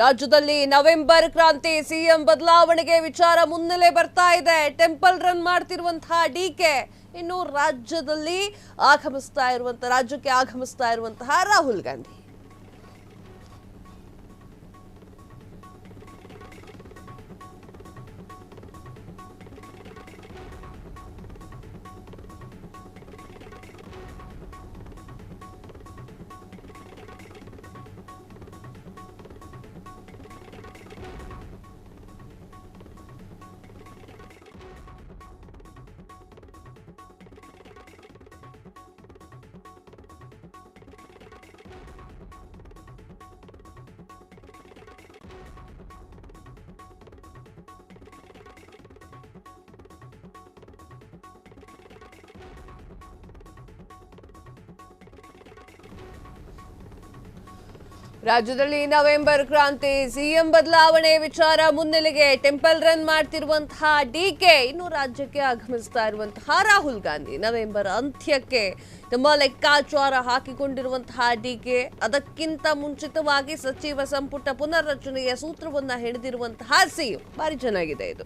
ರಾಜ್ಯದಲ್ಲಿ ನವೆಂಬರ್ ಕ್ರಾಂತಿ ಸಿಎಂ ಬದಲಾವಣೆಗೆ ವಿಚಾರ ಮುನ್ನೆಲೆ ಬರ್ತಾ ಇದೆ. ಟೆಂಪಲ್ ರನ್ ಮಾಡ್ತಿರುವಂತಹ ಡಿಕೆ ಇನ್ನು ರಾಜ್ಯಕ್ಕೆ ಆಗಮಿಸ್ತಾ ಇರುವಂತಹ ರಾಹುಲ್ ಗಾಂಧಿ. ರಾಜ್ಯದಲ್ಲಿ ನವೆಂಬರ್ ಕ್ರಾಂತಿ ಸಿಎಂ ಬದಲಾವಣೆ ವಿಚಾರ ಮುನ್ನೆಲೆಗೆ ಟೆಂಪಲ್ ರನ್ ಮಾಡ್ತಿರುವಂತಹ ಡಿಕೆ ಇನ್ನು ರಾಜ್ಯಕ್ಕೆ ಆಗಮಿಸ್ತಾ ಇರುವಂತಹ ರಾಹುಲ್ ಗಾಂಧಿ. ನವೆಂಬರ್ ಅಂತ್ಯಕ್ಕೆ ತಮ್ಮ ಲೆಕ್ಕಾಚಾರ ಹಾಕಿಕೊಂಡಿರುವಂತಹ ಡಿಕೆ ಅದಕ್ಕಿಂತ ಮುಂಚಿತವಾಗಿ ಸಚಿವ ಸಂಪುಟ ಪುನರ್ರಚನೆಯ ಸೂತ್ರವನ್ನ ಹಿಡಿದಿರುವಂತಹ ಸಿಎಂ. ಭಾರಿ ಚೆನ್ನಾಗಿದೆ ಇದು.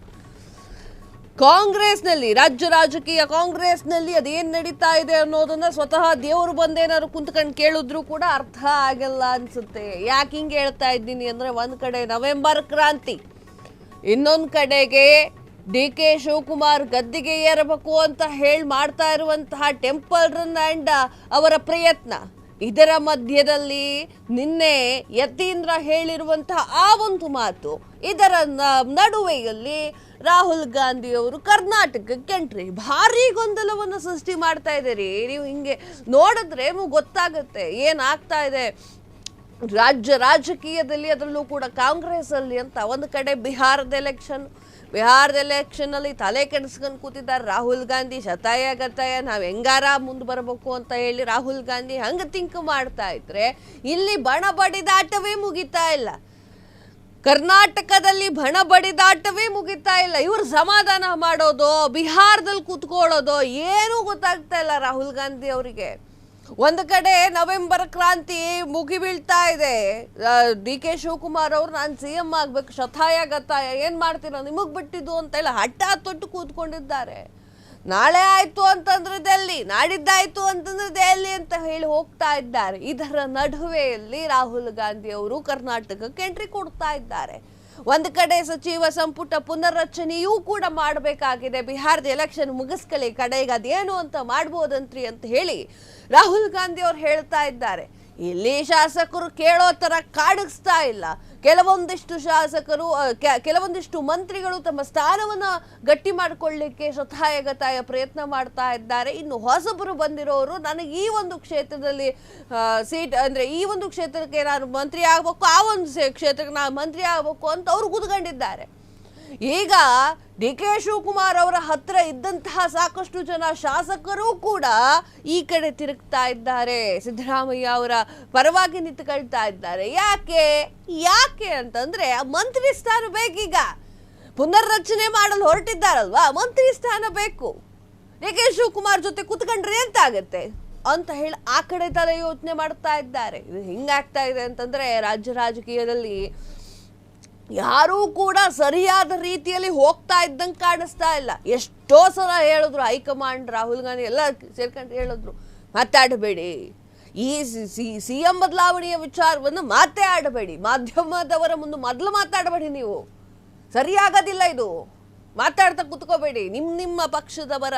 ಕಾಂಗ್ರೆಸ್ನಲ್ಲಿ ರಾಜ್ಯ ರಾಜಕೀಯ ಕಾಂಗ್ರೆಸ್ನಲ್ಲಿ ಅದೇನ್ ನಡೀತಾ ಇದೆ ಅನ್ನೋದನ್ನ ಸ್ವತಃ ದೇವರು ಬಂದೇನಾದ್ರು ಕುಂತ್ಕೊಂಡು ಕೇಳಿದ್ರು ಕೂಡ ಅರ್ಥ ಆಗಲ್ಲ ಅನ್ಸುತ್ತೆ. ಯಾಕೆ ಹಿಂಗೆ ಹೇಳ್ತಾ ಇದ್ದೀನಿ ಅಂದ್ರೆ, ಒಂದ್ ಕಡೆ ನವೆಂಬರ್ ಕ್ರಾಂತಿ, ಇನ್ನೊಂದ್ ಕಡೆಗೆ ಡಿ.ಕೆ. ಶಿವಕುಮಾರ್ ಗದ್ದಿಗೆ ಏರಬೇಕು ಅಂತ ಹೇಳಿ ಮಾಡ್ತಾ ಇರುವಂತಹ ಟೆಂಪಲ್ ರನ್ ಅಂಡ್ ಅವರ ಪ್ರಯತ್ನ, ಇದರ ಮಧ್ಯದಲ್ಲಿ ನಿನ್ನೆ ಯತೀಂದ್ರ ಹೇಳಿರುವಂತಹ ಆ ಒಂದು ಮಾತು, ಇದರ ನಡುವೆಯಲ್ಲಿ ರಾಹುಲ್ ಗಾಂಧಿ ಅವರು ಕರ್ನಾಟಕಕ್ಕೆ ಎಂಟ್ರಿ, ಭಾರಿ ಗೊಂದಲವನ್ನು ಸೃಷ್ಟಿ ಮಾಡ್ತಾ ಇದ್ದೀರಿ. ನೀವು ಹಿಂಗೆ ನೋಡಿದ್ರೆ ಗೊತ್ತಾಗುತ್ತೆ ಏನಾಗ್ತಾ ಇದೆ ರಾಜ್ಯ ರಾಜಕೀಯದಲ್ಲಿ, ಅದರಲ್ಲೂ ಕೂಡ ಕಾಂಗ್ರೆಸ್ ಅಲ್ಲಿ ಅಂತ. ಒಂದು ಕಡೆ ಬಿಹಾರದ ಎಲೆಕ್ಷನ್ ಅಲ್ಲಿ ತಲೆ ಕೆಡಿಸ್ಕೊಂಡು ಕೂತಿದ್ದಾರೆ ರಾಹುಲ್ ಗಾಂಧಿ. ಶತಾಯ ಗತಾಯ ನಾವ್ ಹೆಂಗಾರ ಮುಂದೆ ಬರಬೇಕು ಅಂತ ಹೇಳಿ ರಾಹುಲ್ ಗಾಂಧಿ ಹಂಗ ತಿಂಕ್ ಮಾಡ್ತಾ ಇದ್ರೆ, ಇಲ್ಲಿ ಬಣ ಬಡಿದಾಟವೇ ಮುಗಿತಾ ಇಲ್ಲ. ಕರ್ನಾಟಕದಲ್ಲಿ ಬಣ ಬಡಿದಾಟವೇ ಮುಗಿತಾ ಇಲ್ಲ. ಇವ್ರು ಸಮಾಧಾನ ಮಾಡೋದು, ಬಿಹಾರದಲ್ಲಿ ಕೂತ್ಕೊಳ್ಳೋದು ಏನೂ ಗೊತ್ತಾಗ್ತಾ ಇಲ್ಲ ರಾಹುಲ್ ಗಾಂಧಿ ಅವರಿಗೆ. ಒಂದು ಕಡೆ ನವೆಂಬರ್ ಕ್ರಾಂತಿ ಮುಗಿ ಬೀಳ್ತಾ ಇದೆ. ಡಿ.ಕೆ. ಶಿವಕುಮಾರ್ ಅವರು ನಾನು ಸಿಎಂ ಆಗ್ಬೇಕು, ಶತಾಯ ಗತಾಯ ಏನ್ ಮಾಡ್ತೀರ ನಿಮಗ್ ಬಿಟ್ಟಿದ್ದು ಅಂತ ಎಲ್ಲ ಹಠ ತೊಟ್ಟು ಕೂತ್ಕೊಂಡಿದ್ದಾರೆ. ನಾಳೆ ಆಯ್ತು ಅಂತಂದ್ರೆ ಡೆಲ್ಲಿ, ನಾಡಿದ್ದಾಯ್ತು ಅಂತಂದ್ರೆ ದೆಹಲಿ ಅಂತ ಹೇಳಿ ಹೋಗ್ತಾ ಇದ್ದಾರೆ. ಇದರ ನಡುವೆಯಲ್ಲಿ ರಾಹುಲ್ ಗಾಂಧಿ ಅವರು ಕರ್ನಾಟಕಕ್ಕೆ ಎಂಟ್ರಿ ಕೊಡ್ತಾ ಇದ್ದಾರೆ. ಒಂದು ಕಡೆ ಸಚಿವ ಸಂಪುಟ ಪುನರ್ರಚನೆಯೂ ಕೂಡ ಮಾಡಬೇಕಾಗಿದೆ. ಬಿಹಾರದ ಎಲೆಕ್ಷನ್ ಮುಗಿಸ್ಕೊಳ್ಳಿ, ಕಡೆಗೆ ಅದೇನು ಅಂತ ಮಾಡ್ಬೋದಂತ್ರಿ ಅಂತ ಹೇಳಿ ರಾಹುಲ್ ಗಾಂಧಿ ಅವರು ಹೇಳ್ತಾ ಇದ್ದಾರೆ. ಇಲ್ಲಿ ಶಾಸಕರು ಕೇಳೋ ತರ ಕಾಣಿಸ್ತಾ ಇಲ್ಲ. ಕೆಲವೊಂದಿಷ್ಟು ಮಂತ್ರಿಗಳು ತಮ್ಮ ಸ್ಥಾನವನ್ನ ಗಟ್ಟಿ ಮಾಡಿಕೊಳ್ಳಿಕ್ಕೆ ಶತಾಯ ಗತಾಯ ಪ್ರಯತ್ನ ಮಾಡ್ತಾ ಇದ್ದಾರೆ. ಇನ್ನು ಹೊಸಬರು ಬಂದಿರೋರು ನನಗೆ ಈ ಒಂದು ಕ್ಷೇತ್ರದಲ್ಲಿ ಸೀಟ್ ಅಂದ್ರೆ ಈ ಒಂದು ಕ್ಷೇತ್ರಕ್ಕೆ ನಾನು ಮಂತ್ರಿ ಆಗ್ಬೇಕು, ಆ ಒಂದು ಕ್ಷೇತ್ರಕ್ಕೆ ನಾನು ಮಂತ್ರಿ ಆಗ್ಬೇಕು ಅಂತ ಅವ್ರು ಕೂತ್ಕೊಂಡಿದ್ದಾರೆ. ಈಗ ಡಿ.ಕೆ. ಶಿವಕುಮಾರ್ ಅವರ ಹತ್ರ ಇದ್ದಂತಹ ಸಾಕಷ್ಟು ಜನ ಶಾಸಕರು ಕೂಡ ಈ ಕಡೆ ತಿರುಗ್ತಾ ಇದ್ದಾರೆ, ಸಿದ್ದರಾಮಯ್ಯ ಅವರ ಪರವಾಗಿ ನಿಂತುಕೊಳ್ತಾ ಇದ್ದಾರೆ. ಯಾಕೆ ಅಂತಂದ್ರೆ ಮಂತ್ರಿ ಸ್ಥಾನ ಬೇಕೀಗ. ಪುನರ್ರಚನೆ ಮಾಡಲು ಹೊರಟಿದ್ದಾರಲ್ವಾ, ಮಂತ್ರಿ ಸ್ಥಾನ ಬೇಕು. ಡಿ.ಕೆ. ಶಿವಕುಮಾರ್ ಜೊತೆ ಕೂತ್ಕೊಂಡ್ರೆ ಎಂತ ಆಗತ್ತೆ ಅಂತ ಹೇಳಿ ಆ ಕಡೆ ತಲೆ ಯೋಚನೆ ಮಾಡ್ತಾ ಇದ್ದಾರೆ. ಇದು ಹಿಂಗಾಗ್ತಾ ಇದೆ ಅಂತಂದ್ರೆ, ರಾಜ್ಯ ರಾಜಕೀಯದಲ್ಲಿ ಯಾರೂ ಕೂಡ ಸರಿಯಾದ ರೀತಿಯಲ್ಲಿ ಹೋಗ್ತಾ ಇದ್ದಂಗೆ ಕಾಣಿಸ್ತಾ ಇಲ್ಲ. ಎಷ್ಟೋ ಸಲ ಹೇಳಿದ್ರು ಹೈಕಮಾಂಡ್, ರಾಹುಲ್ ಗಾಂಧಿ ಎಲ್ಲ ಸೇರ್ಕೊಂಡು ಹೇಳಿದ್ರು, ಮಾತಾಡಬೇಡಿ, ಈ ಸಿಎಂ ಬದಲಾವಣೆಯ ವಿಚಾರವನ್ನು ಮಾತೇ ಆಡಬೇಡಿ, ಮಾಧ್ಯಮದವರ ಮುಂದೆ ಮೊದಲು ಮಾತಾಡಬೇಡಿ, ನೀವು ಸರಿಯಾಗೋದಿಲ್ಲ, ಇದು ಮಾತಾಡ್ತಾ ಕುತ್ಕೋಬೇಡಿ, ನಿಮ್ಮ ಪಕ್ಷದವರ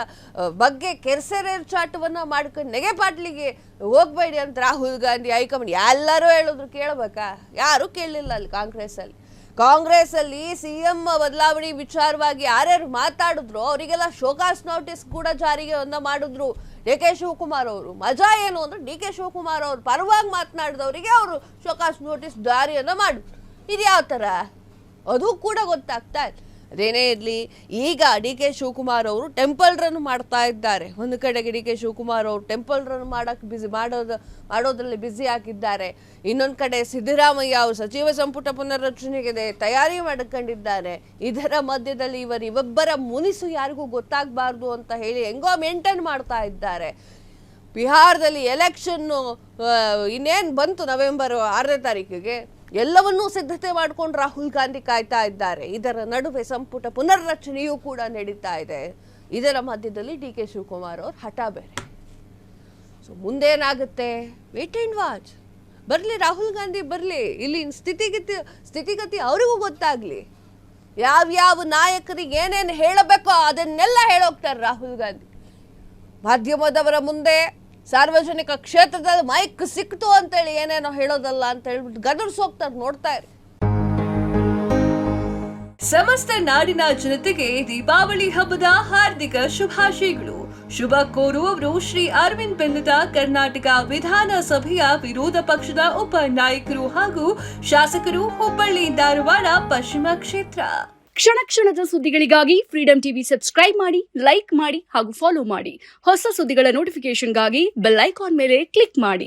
ಬಗ್ಗೆ ಕೆರ್ಸೆರೇರ್ಚಾಟವನ್ನ ಮಾಡ್ಕೊಂಡು ನೆಗೆಪಾಟ್ಲಿಗೆ ಹೋಗ್ಬೇಡಿ ಅಂತ ರಾಹುಲ್ ಗಾಂಧಿ ಹೈಕಮಾಂಡ್ ಎಲ್ಲರೂ ಹೇಳಿದ್ರು. ಕೇಳಬೇಕಾ? ಯಾರು ಕೇಳಲಿಲ್ಲ. ಅಲ್ಲಿ ಕಾಂಗ್ರೆಸ್ ಅಲ್ಲಿ ಸಿಎಂ ಬದಲಾವಣೆ ವಿಚಾರವಾಗಿ ಯಾರ್ಯಾರು ಮಾತಾಡಿದ್ರು ಅವರಿಗೆಲ್ಲ ಶೋಕಾಸ್ ನೋಟಿಸ್ ಕೂಡ ಜಾರಿಗೆ ಮಾಡಿದ್ರು ಡಿ.ಕೆ. ಶಿವಕುಮಾರ್ ಅವರು. ಮಜಾ ಏನು ಅಂದ್ರೆ, ಡಿ.ಕೆ. ಶಿವಕುಮಾರ್ ಅವರು ಪರವಾಗಿ ಮಾತನಾಡಿದವರಿಗೆ ಅವರು ಶೋಕಾಸ್ ನೋಟಿಸ್ ಜಾರಿಯನ್ನ ಮಾಡಿದ್ರು. ಇದು ಯಾವ ತರ ಅದು ಕೂಡ ಗೊತ್ತಾಗ್ತಾ ಇಲ್ಲ. ಅದೇನೇ ಇರಲಿ, ಈಗ ಡಿ.ಕೆ. ಶಿವಕುಮಾರ್ ಅವರು ಟೆಂಪಲ್ ರನ್ ಮಾಡ್ತಾ ಇದ್ದಾರೆ. ಒಂದು ಕಡೆಗೆ ಡಿ.ಕೆ. ಶಿವಕುಮಾರ್ ಅವರು ಟೆಂಪಲ್ ರನ್ ಮಾಡೋದ್ರಲ್ಲಿ ಬ್ಯುಸಿ ಆಗಿದ್ದಾರೆ. ಇನ್ನೊಂದು ಕಡೆ ಸಿದ್ದರಾಮಯ್ಯ ಅವರು ಸಚಿವ ಸಂಪುಟ ಪುನರ್ರಚನೆಗೆ ತಯಾರಿ ಮಾಡಿಕೊಂಡಿದ್ದಾರೆ. ಇದರ ಮಧ್ಯದಲ್ಲಿ ಇವರಿಬ್ಬರ ಮುನಿಸು ಯಾರಿಗೂ ಗೊತ್ತಾಗಬಾರ್ದು ಅಂತ ಹೇಳಿ ಹೆಂಗೋ ಮೇಂಟೈನ್ ಮಾಡ್ತಾ ಇದ್ದಾರೆ. ಬಿಹಾರದಲ್ಲಿ ಎಲೆಕ್ಷನ್ ಇನ್ನೇನು ಬಂತು ನವೆಂಬರ್ 6ನೇ ತಾರೀಕಿಗೆ. ಎಲ್ಲವನ್ನೂ ಸಿದ್ಧತೆ ಮಾಡ್ಕೊಂಡು ರಾಹುಲ್ ಗಾಂಧಿ ಕಾಯ್ತಾ ಇದ್ದಾರೆ. ಇದರ ನಡುವೆ ಸಂಪುಟ ಪುನರ್ರಚನೆಯೂ ಕೂಡ ನಡೀತಾ ಇದೆ. ಇದರ ಮಧ್ಯದಲ್ಲಿ ಡಿ ಕೆ ಶಿವಕುಮಾರ್ ಅವ್ರ ಹಠ ಬೇರೆ. ಸೊ ಮುಂದೇನಾಗುತ್ತೆ, ವೇಟ್ ಅಂಡ್ ವಾಚ್. ಬರಲಿ ರಾಹುಲ್ ಗಾಂಧಿ ಬರಲಿ, ಇಲ್ಲಿ ಸ್ಥಿತಿಗತಿ ಅವರಿಗೂ ಗೊತ್ತಾಗ್ಲಿ. ಯಾವ್ಯಾವ ನಾಯಕರಿಗೆ ಏನೇನು ಹೇಳಬೇಕೋ ಅದನ್ನೆಲ್ಲ ಹೇಳೋಗ್ತಾರೆ ರಾಹುಲ್ ಗಾಂಧಿ. ಮಾಧ್ಯಮದವರ ಮುಂದೆ ಸಾರ್ವಜನಿಕ ಕ್ಷೇತ್ರದಲ್ಲಿ ಮೈಕ್ ಸಿಕ್ತು ಅಂತೇಳಿ ಏನೇನೋ ಹೇಳೋದಲ್ಲ ಅಂತ ಹೇಳ್ಬಿಟ್ಟು ಗದರ್ಸೋಗ್ತಾರೆ. ನೋಡ್ತಾ ಇರಿ. ಸಮಸ್ತ ನಾಡಿನ ಜನತೆಗೆ ದೀಪಾವಳಿ ಹಬ್ಬದ ಹಾರ್ದಿಕ ಶುಭಾಶಯಗಳು. ಶುಭ ಕೋರುವವರು ಶ್ರೀ ಅರವಿಂದ್ ಬೆಲ್ಲದ ಕರ್ನಾಟಕ ವಿಧಾನಸಭೆಯ ವಿರೋಧ ಪಕ್ಷದ ಉಪ ನಾಯಕರು ಹಾಗೂ ಶಾಸಕರು, ಹುಬ್ಬಳ್ಳಿ ಧಾರವಾಡ ಪಶ್ಚಿಮ ಕ್ಷೇತ್ರ. ಕ್ಷಣ ಕ್ಷಣದ ಸುದ್ದಿಗಳಿಗಾಗಿ ಫ್ರೀಡಂ ಟಿವಿ ಸಬ್ಸ್ಕ್ರೈಬ್ ಮಾಡಿ, ಲೈಕ್ ಮಾಡಿ ಹಾಗೂ ಫಾಲೋ ಮಾಡಿ. ಹೊಸ ಸುದ್ದಿಗಳ ನೋಟಿಫಿಕೇಶನ್ಗಾಗಿ ಬೆಲ್ ಐಕಾನ್ ಮೇಲೆ ಕ್ಲಿಕ್ ಮಾಡಿ.